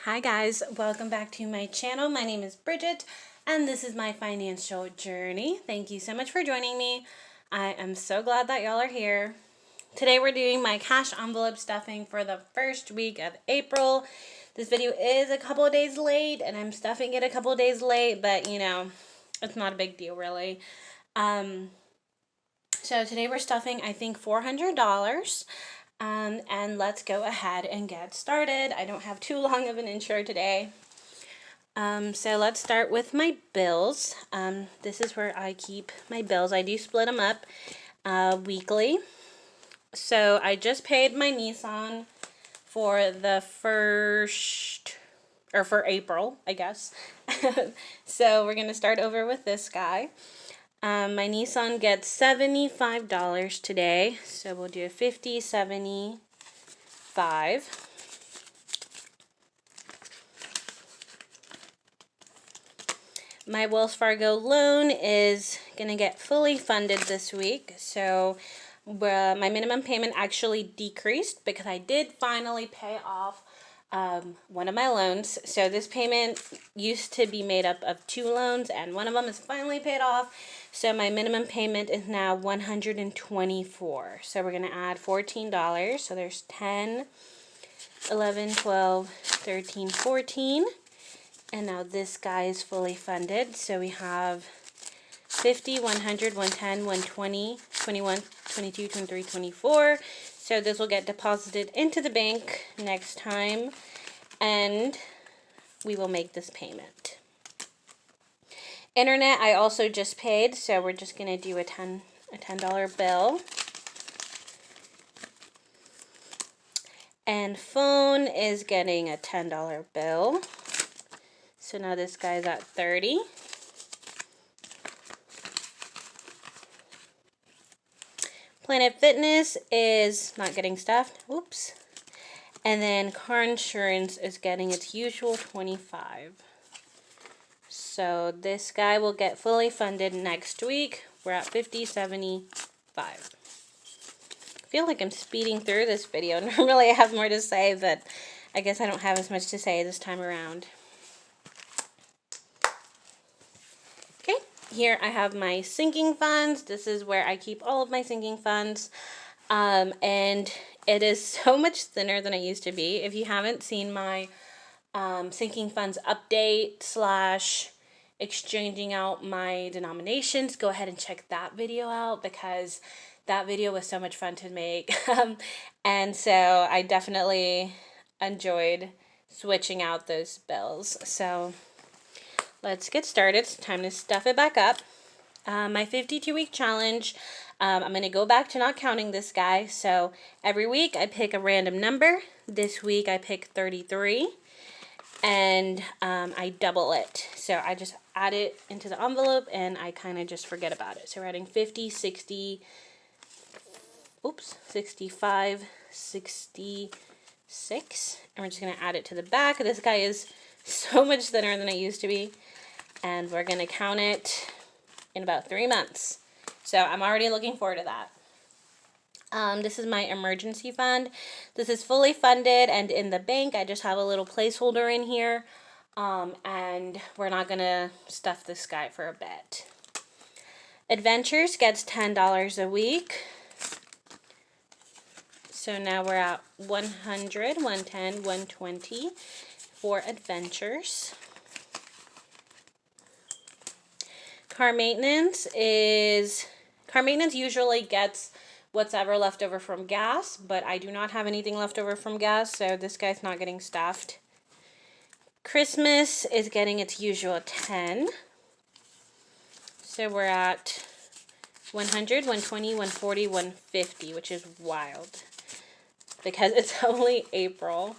Hi guys, welcome back to my channel. My name is Bridget and this is my financial journey. Thank you so much for joining me. I am so glad that y'all are here. Today we're doing my cash envelope stuffing for the first week of April. This video is a couple of days late and I'm stuffing it a couple of days late, but you know, it's not a big deal really. So today we're stuffing, I think, $400. And let's go ahead and get started. I don't have too long of an intro today. So let's start with my bills. This is where I keep my bills. I do split them up weekly. So I just paid my Nissan for the first, or for April, I guess. So we're going to start over with this guy. My Nissan gets $75 today, so we'll do 50, 75. My Wells Fargo loan is going to get fully funded this week, so my minimum payment actually decreased because I did finally pay off one of my loans. So this payment used to be made up of 2 loans and one of them is finally paid off. So my minimum payment is now $124. So we're going to add $14. So there's 10, 11, 12, 13, 14. And now this guy is fully funded. So we have 50, 100, 110, 120, 21, 22, 23, 24. So this will get deposited into the bank next time, and we will make this payment. Internet I also just paid, so we're just going to do a $10 bill. And phone is getting a $10 bill. So now this guy's at 30. Planet Fitness is not getting stuffed. Oops. And then car insurance is getting its usual 25. So this guy will get fully funded next week. We're at 50, 75. I feel like I'm speeding through this video. Normally I have more to say, but I guess I don't have as much to say this time around. Okay, here I have my sinking funds. This is where I keep all of my sinking funds. And it is so much thinner than it used to be. If you haven't seen my sinking funds update / exchanging out my denominations, go ahead and check that video out because that video was so much fun to make. And so I definitely enjoyed switching out those bills. So let's get started. It's time to stuff it back up. My 52-week challenge, I'm going to go back to not counting this guy. So every week I pick a random number. This week I pick 33. And I double it. So I just add it into the envelope and I kind of just forget about it. So we're adding 50, 60, 65, 66. And we're just going to add it to the back. This guy is so much thinner than it used to be. And we're going to count it in about 3 months. So I'm already looking forward to that. This is my emergency fund. This is fully funded and in the bank. I just have a little placeholder in here. And we're not going to stuff this guy for a bit. Adventures gets $10 a week. So now we're at 100, 110, 120 for Adventures. Car maintenance usually gets what's ever left over from gas, but I do not have anything left over from gas, so this guy's not getting stuffed. Christmas is getting its usual 10. So we're at 100, 120, 140, 150, which is wild because it's only April.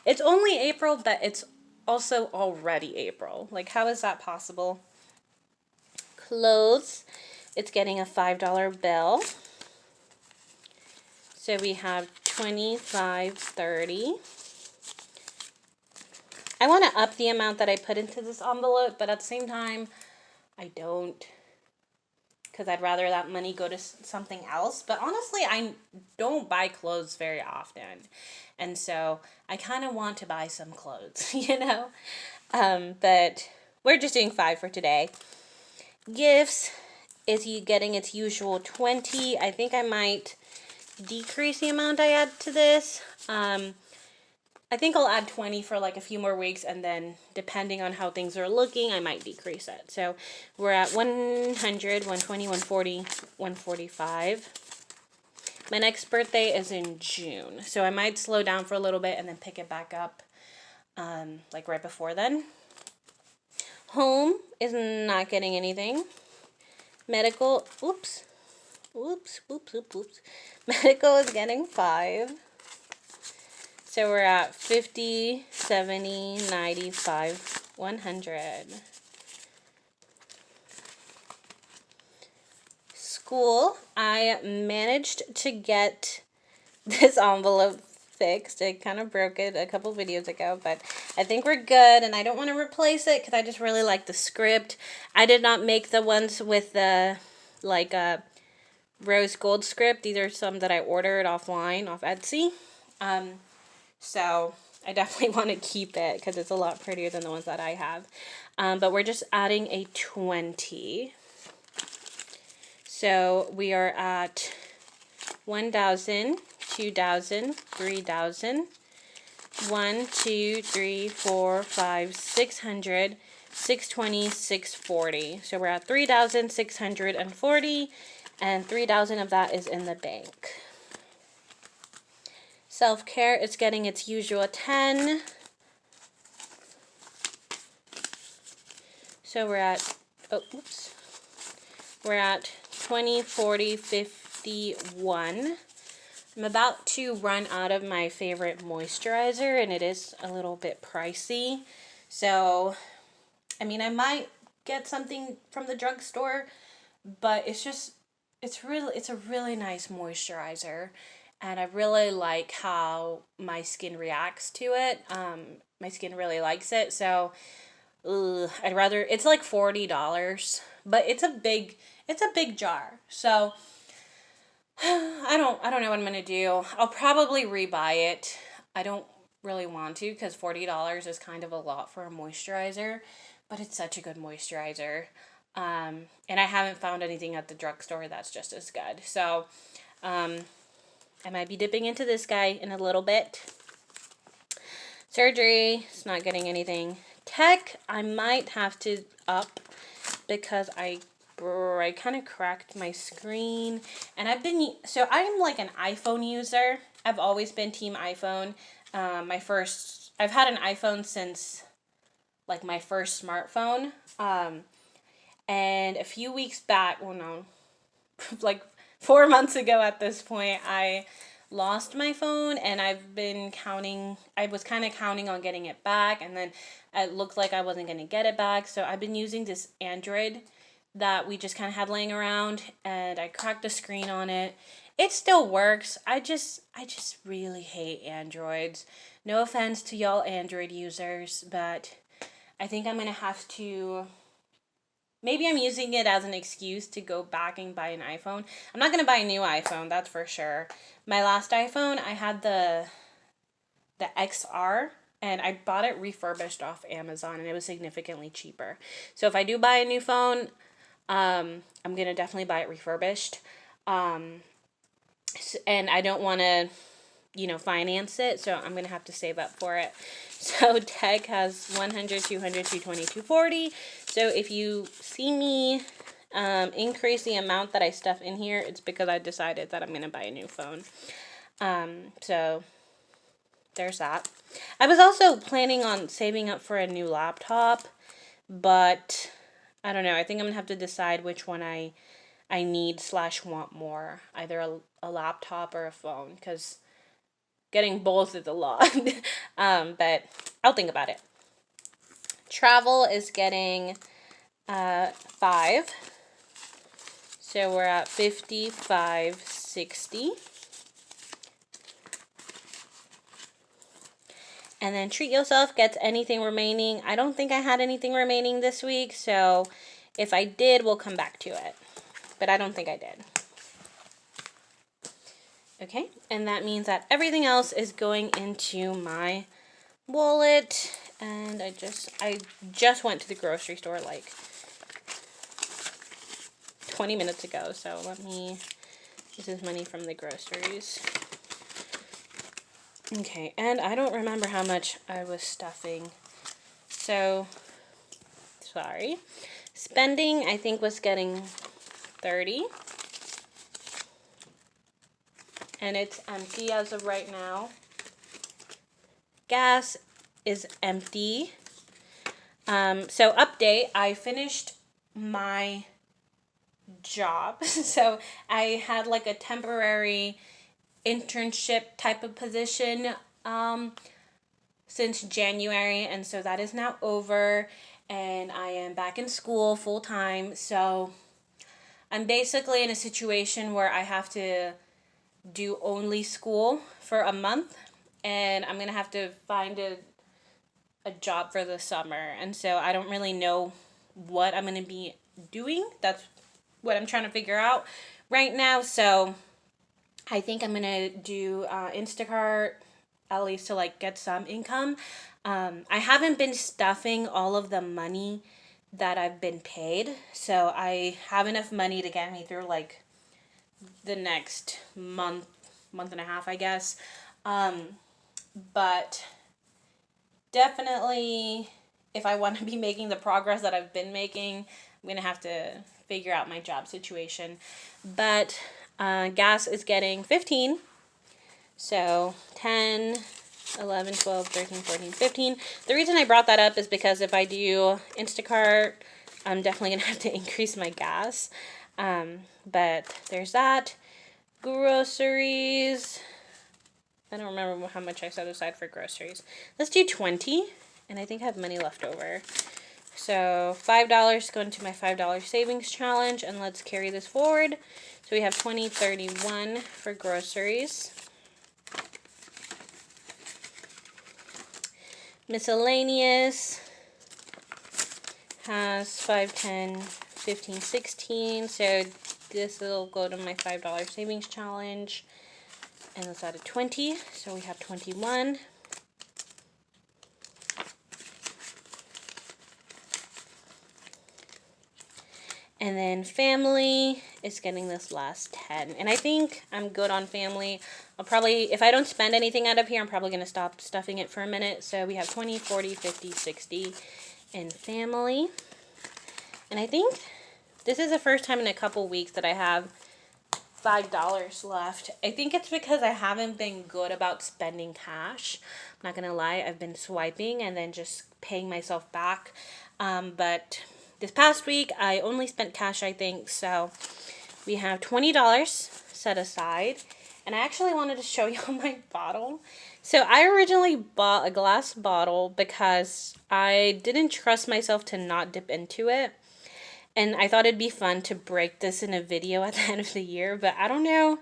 It's only April, but it's also already April. Like, how is that possible? Clothes, it's getting a $5 bill. So we have 25, 30. I want to up the amount that I put into this envelope, but at the same time, I don't. because I'd rather that money go to something else. But honestly, I don't buy clothes very often. And so I kind of want to buy some clothes, you know? But we're just doing 5 for today. Gifts is getting its usual 20. I think I might decrease the amount I add to this. I think I'll add 20 for like a few more weeks, and then depending on how things are looking, I might decrease it. So we're at 100, 120, 140, 145. My next birthday is in June, so I might slow down for a little bit and then pick it back up like right before then. Home is not getting anything. Medical, oops. Medical is getting 5. So we're at 50, 70, 95, 100. School, I managed to get this envelope fixed. I kind of broke it a couple videos ago, but I think we're good, and I don't want to replace it because I just really like the script. I did not make the ones with the like rose gold script. These are some that I ordered offline off Etsy. So I definitely want to keep it because it's a lot prettier than the ones that I have. But we're just adding a 20. So we are at 1,000, 2,000, 3,000, 1, 2, 3, 4, 5, 600, 620, 640. So we're at 3,640, and 3,000 of that is in the bank. Self-care is getting its usual 10. So we're at, we're at 20, 40, 51. I'm about to run out of my favorite moisturizer, and it is a little bit pricey. So, I mean, I might get something from the drugstore, but it's a really nice moisturizer. And I really like how my skin reacts to it. My skin really likes it. So, I'd rather, it's like $40, but it's a big jar. So, I don't know what I'm going to do. I'll probably rebuy it. I don't really want to because $40 is kind of a lot for a moisturizer, but it's such a good moisturizer. And I haven't found anything at the drugstore that's just as good. So, I might be dipping into this guy in a little bit. Surgery, it's not getting anything. Tech, I might have to up because I kind of cracked my screen. And so I'm like an iPhone user. I've always been team iPhone. I've had an iPhone since like my first smartphone. And a few weeks back, well no, like 4 months ago at this point, I lost my phone, and I was kind of counting on getting it back, and then it looked like I wasn't going to get it back, so I've been using this Android that we just kind of had laying around, and I cracked the screen on it. It still works. I just really hate Androids. No offense to y'all Android users, but I think I'm going to have to... Maybe I'm using it as an excuse to go back and buy an iPhone. I'm not going to buy a new iPhone, that's for sure. My last iPhone, I had the XR, and I bought it refurbished off Amazon, and it was significantly cheaper. So if I do buy a new phone, I'm going to definitely buy it refurbished. And I don't want to, finance it, so I'm going to have to save up for it. So Tech has 100, 200, 220, 240. So if you see me increase the amount that I stuff in here, it's because I decided that I'm going to buy a new phone. So there's that. I was also planning on saving up for a new laptop, but I don't know. I think I'm going to have to decide which one I need/want more. Either a laptop or a phone, because getting both is a lot. But I'll think about it. Travel is getting 5. So we're at 55, 60. And then treat yourself gets anything remaining. I don't think I had anything remaining this week, so if I did, we'll come back to it. but I don't think I did. Okay, and that means that everything else is going into my wallet. And I just went to the grocery store like 20 minutes ago. So this is money from the groceries. Okay, and I don't remember how much I was stuffing. So, sorry. Spending, I think, was getting 30. And it's empty as of right now. Gas is empty. So update, I finished my job. So I had like a temporary internship type of position since January, and so that is now over, and I am back in school full time. So I'm basically in a situation where I have to do only school for a month, and I'm gonna have to find a job for the summer. And so I don't really know what I'm gonna be doing. That's what I'm trying to figure out right now. So I think I'm gonna do Instacart, at least to like get some income. I haven't been stuffing all of the money that I've been paid, so I have enough money to get me through like the next month and a half, I guess. But definitely, if I want to be making the progress that I've been making, I'm gonna have to figure out my job situation. But gas is getting 15. So 10, 11, 12, 13, 14, 15. The reason I brought that up is because if I do Instacart, I'm definitely going to have to increase my gas. But there's that. Groceries. I don't remember how much I set aside for groceries. Let's do 20. And I think I have money left over. So $5 going to my $5 savings challenge. And let's carry this forward. So we have 20, 31 for groceries. Miscellaneous has 5, 10, 15, 16. So this will go to my $5 savings challenge. And let's add a 20. So we have 21. And then family is getting this last 10. And I think I'm good on family. I'll probably, if I don't spend anything out of here, I'm probably going to stop stuffing it for a minute. So we have 20, 40, 50, 60 in family. And I think this is the first time in a couple weeks that I have $5 left. I think it's because I haven't been good about spending cash. I'm not going to lie. I've been swiping and then just paying myself back. But this past week, I only spent cash, I think, so we have $20 set aside, and I actually wanted to show you my bottle. So I originally bought a glass bottle because I didn't trust myself to not dip into it, and I thought it'd be fun to break this in a video at the end of the year, but I don't know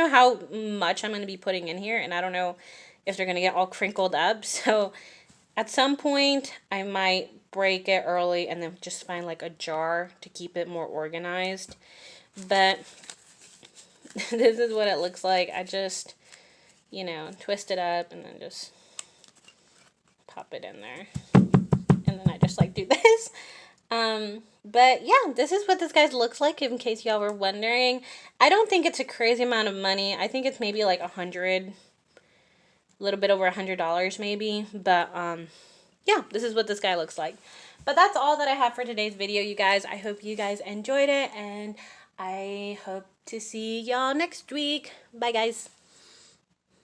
how much I'm going to be putting in here, and I don't know if they're going to get all crinkled up, so at some point, I might break it early and then just find like a jar to keep it more organized. But this is what it looks like. I just, twist it up and then just pop it in there. And then I just like do this. But yeah, this is what this guy looks like in case y'all were wondering. I don't think it's a crazy amount of money. I think it's maybe like a little bit over $100 maybe, but yeah, this is what this guy looks like. But that's all that I have for today's video, you guys. I hope you guys enjoyed it, and I hope to see y'all next week. Bye, guys.